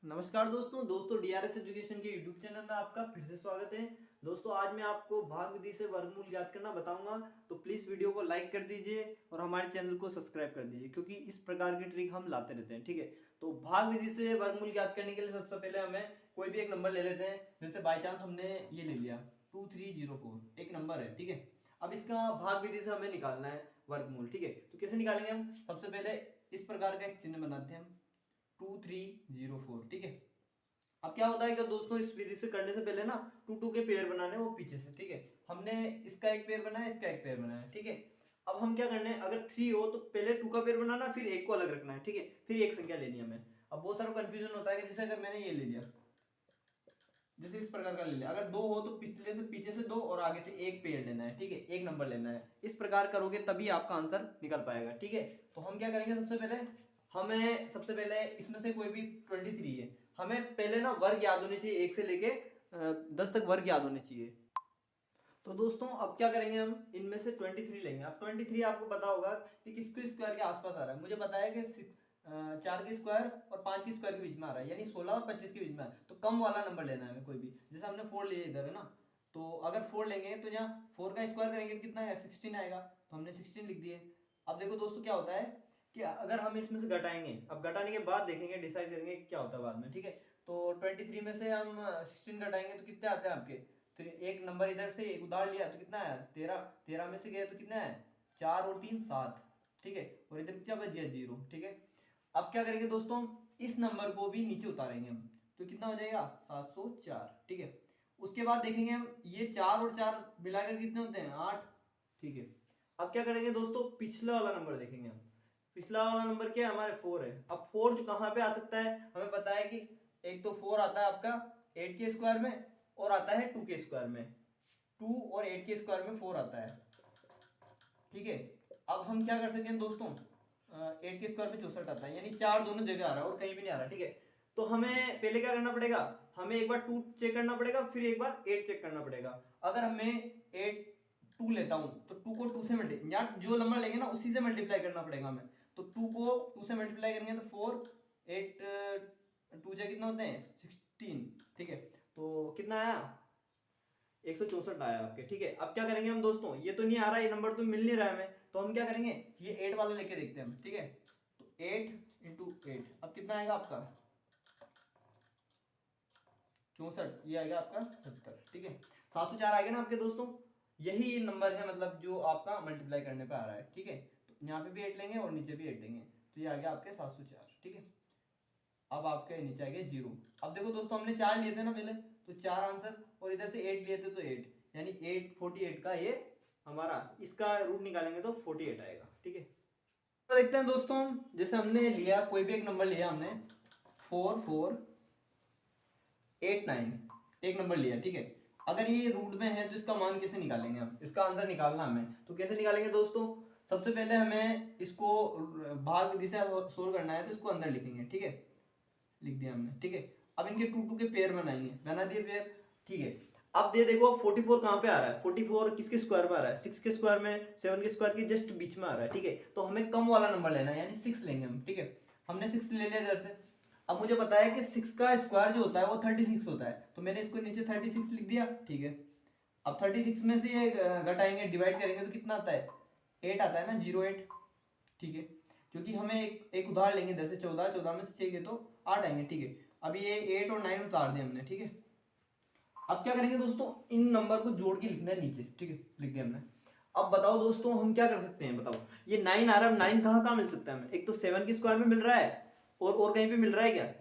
नमस्कार दोस्तों DRS education के यूट्यूब चैनल में आपका फिर से स्वागत है। दोस्तों आज मैं आपको भाग विधि से वर्गमूल ज्ञात करना बताऊंगा, तो प्लीज वीडियो को लाइक कर दीजिए और हमारे चैनल को सब्सक्राइब कर दीजिए क्योंकि इस प्रकार की ट्रिक हम लाते रहते हैं। ठीक है, तो भाग विधि से वर्गमूल ज्ञात करने के लिए सबसे पहले हमें कोई भी एक नंबर ले लेते हैं। जैसे बाई चांस हमने ये ले लिया 2304, एक नंबर है। ठीक है, अब इसका भाग विधि से हमें निकालना है वर्गमूल। ठीक है, तो कैसे निकालेंगे हम? सबसे पहले इस प्रकार का एक चिन्ह बनाते हैं हम 2304। ठीक है, अब क्या होता है कि दोस्तों इस विधि से करने से पहले ना टू के पेयर बनाने वो पीछे से। ठीक है, हमने इसका एक पेयर बनाया, इसका एक पेयर बनाया। ठीक है, अब हम क्या करने हैं, अगर 3 हो तो पहले 2 का पेयर बनाना, फिर एक को अलग रखना है। ठीक है, फिर एक संख्या लेनी है हमें। अब बहुत सारा कंफ्यूजन होता है कि जैसे अगर मैंने ये ले लिया, जैसे इस प्रकार का ले लिया, अगर 2 हो तो पिछले से पीछे से 2 और आगे से एक पेयर लेना है। ठीक है, एक नंबर लेना है। इस प्रकार करोगे तभी आपका आंसर निकल पाएगा। ठीक है, तो हम क्या करेंगे, सबसे पहले इसमें से कोई भी 23 है, हमें पहले ना वर्ग याद होने चाहिए, 1 से लेके 10 तक वर्ग याद होने चाहिए। तो दोस्तों अब क्या करेंगे, हम इनमें से 23 लेंगे। अब 23 आपको पता होगा कि किसके स्क्वायर के आसपास आ रहा है। मुझे पता है कि 4 के स्क्वायर और 5 के स्क्वायर के बीच में आ रहा है, यानी 16 और 25 के बीच में आ रहा है। तो कम वाला नंबर लेना है हमें कोई भी। जैसे हमने 4 लिया इधर है ना, तो अगर 4 लेंगे तो यहाँ 4 का स्क्वायर करेंगे तो कितना है, 16 आएगा। तो हमने 16 लिख दिए। अब देखो दोस्तों क्या होता है कि अगर हम इसमें से घटाएंगे, अब घटाने के बाद देखेंगे, डिसाइड करेंगे क्या होता है बाद में। ठीक है, तो 23 में से हम 16 घटाएंगे तो कितने आते हैं आपके, तो एक नंबर इधर से एक उधार लिया तो कितना है 13, 13 में से गए तो कितना है 4 और 3 7। ठीक है, और इधर क्या बच गया 0। ठीक है, अब क्या करेंगे दोस्तों, इस नंबर को भी नीचे उतारेंगे हम, तो कितना हो जाएगा 704। ठीक है, उसके बाद देखेंगे हम ये 4 और 4 मिलाकर कितने होते हैं 8। ठीक है, अब क्या करेंगे दोस्तों, पिछला वाला नंबर देखेंगे हम। पिछला वाला नंबर क्या है, हमारे 4 है। अब 4 जो कहाँ पे आ सकता है, हमें पता है कि एक तो 4 आता है आपका 8 के स्क्वायर में, और आता है 2 के स्क्वायर में। 2 और 8 के स्क्वायर में 4 आता है। ठीक है, अब हम क्या कर सकते हैं दोस्तों, 8 के स्क्वायर में 64 आता है, यानी 4 दोनों जगह आ रहा है और कहीं भी नहीं आ रहा। ठीक है, तो हमें पहले क्या करना पड़ेगा, हमें एक बार 2 चेक करना पड़ेगा, फिर एक बार 8 चेक करना पड़ेगा। अगर हमें 8 2 लेता हूं तो 2 को 2 से मल्टीप्लाई, यहाँ जो नंबर लेंगे ना उसी से मल्टीप्लाई करना पड़ेगा हमें। तो 2 को 2 से मल्टीप्लाई करेंगे तो 4, 8 2 जा कितना होते हैं 16। ठीक है, तो कितना आया 164 आया आपके। ठीक है, अब क्या करेंगे हम दोस्तों, ये तो नहीं आ रहा, ये नंबर तो मिल नहीं रहा है हमें, तो हम क्या करेंगे, ये 8 वाला लेके देखते हैं हम। ठीक है, तो 8 इंटू 8, अब कितना आएगा आपका 64, ये आएगा आपका 70। ठीक है, 704 आएगा ना आपके दोस्तों, यही नंबर है मतलब जो आपका मल्टीप्लाई करने पे आ रहा है। ठीक है, तो यहाँ पे भी 8 लेंगे और नीचे भी 8 लेंगे, तो ये आ गया आपके 704। ठीक है, अब आपके नीचे आ गया 0। अब देखो दोस्तों हमने 4 लिए थे ना पहले, तो 4 आंसर, और इधर से 8 लिए थे तो 8, यानी 48 का ये हमारा, इसका रूट निकालेंगे तो 48 आएगा। ठीक है, तो देखते हैं दोस्तों, जैसे हमने लिया कोई भी एक नंबर लिया हमने 4 4 8 9, एक नंबर लिया। ठीक है, अगर ये रूट में है तो इसका मान कैसे निकालेंगे हम, इसका आंसर निकालना हमें, तो कैसे निकालेंगे दोस्तों, सबसे पहले हमें इसको भाग विधि से सोल्व करना है, तो इसको अंदर लिखेंगे। ठीक है, लिख दिया हमने। ठीक है, अब इनके 2 के पेयर बनाएंगे, बना दिए पेयर। ठीक है, अब ये देखो 44 कहाँ पे आ रहा है, 44 किसके स्क्वायर में आ रहा है, 6 के स्क्वायर में, 7 के स्क्वायर के जस्ट बीच में आ रहा है। ठीक है, तो हमें कम वाला नंबर लेना है, यानी 6 लेंगे हम। ठीक है, हमने 6 ले लिया इधर से। अब मुझे पता है कि 6 का स्क्वायर जो होता है वो 36 होता है, तो मैंने इसको नीचे 36 लिख दिया। ठीक है, अब 36 में से ये घटाएंगे, डिवाइड करेंगे तो कितना आता है 8 आता है ना, 08। ठीक है, क्योंकि हमें एक उधार लेंगे इधर से 14, 14 में से 6 गए तो 8 आएंगे। ठीक है, अब ये 8 और 9 उतार दिए हमने। ठीक है, अब क्या करेंगे दोस्तों, इन नंबर को जोड़ के लिखना है नीचे। ठीक है, लिख दिया हमने। अब बताओ दोस्तों हम क्या कर सकते हैं, बताओ ये 9 आ रहा है, 9 कहाँ कहाँ मिल सकता है हमें, एक तो 7 के स्क्वायर में मिल रहा है, और कहीं पे मिल रहा है क्या,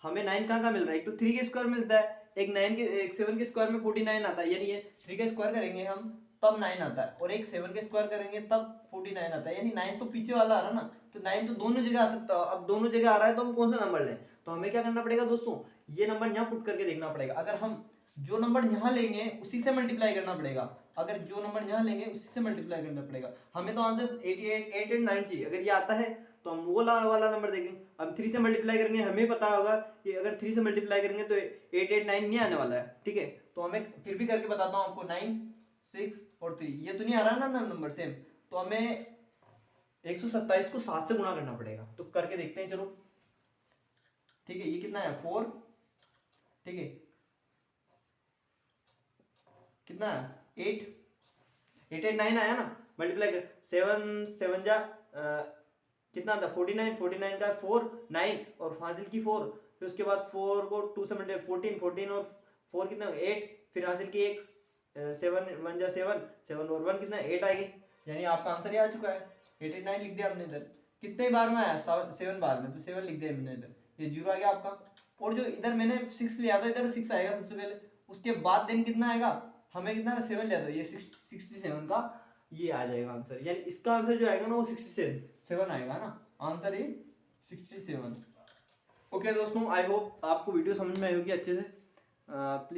हमें 9 कहाँ कहाँ मिल रहा है, एक तो 3 के स्क्वायर मिलता है, एक 7 के स्क्वायर में 49 आता है, यानी ये 3 का स्क्वायर करेंगे हम तब 9 आता है, और एक 7 के स्क्वायर करेंगे तब 49 आता है, यानी 9 तो पीछे वाला आ रहा है ना, तो 9 तो दोनों जगह आ सकता है। अब दोनों जगह आ रहा है तो हम कौन सा नंबर लें, तो हमें क्या करना पड़ेगा दोस्तों, ये नंबर यहाँ पुट करके देखना पड़ेगा। अगर हम जो नंबर यहाँ लेंगे उसी से मल्टीप्लाई करना पड़ेगा, अगर जो नंबर यहाँ लेंगे उसी से मल्टीप्लाई करना पड़ेगा। हमें तो आंसर 88 8 और 9 चाहिए, अगर ये आता है तो हम वो वाला नंबर देखेंगे। अब 3 से मल्टीप्लाई करेंगे, हमें पता होगा कि अगर 3 से मल्टीप्लाई करेंगे तो 8 8 9 नहीं आने वाला है। ठीक है, तो हमें फिर भी करके बताता हूँ आपको, 9 6 और 3, ये तो नहीं आ रहा ना नंबर सेम, तो हमें 127 को 7 से गुणा करना पड़ेगा, तो करके देखते हैं चलो। ठीक है, ये कितना है 4, ठीक है, कितना है 8, 8 8 9 आया ना, मल्टीप्लाई कर 7 7 जा कितना था 49, 49 का 4 9 और फाजिल की 4, फिर उसके बाद 4 को 2 से मल्टीप्लाई 14 14 और 4 कितना 8, फिर हासिल की 1 7 1 जा 7 7 और 1 कितना 8 आएगी। यानी आपका आंसर ये आ चुका है 8 8 9 लिख दिया हमने इधर। कितने बार में आया 7 बार में, तो 7 लिख दिया हमने इधर, ये 0 आ गया आपका। और जो इधर मैंने 6 लिया था, इधर 6 आएगा सबसे पहले, उसके बाद देन कितना आएगा, हमें कितना 7 लिया था, ये 67 का ये आ जाएगा आंसर। यानी इसका आंसर जो आएगा ना वो 67 आएगा ना, आंसर इज 67। ओके दोस्तों, आई होप आपको वीडियो समझ में आई होगी अच्छे से। प्लीज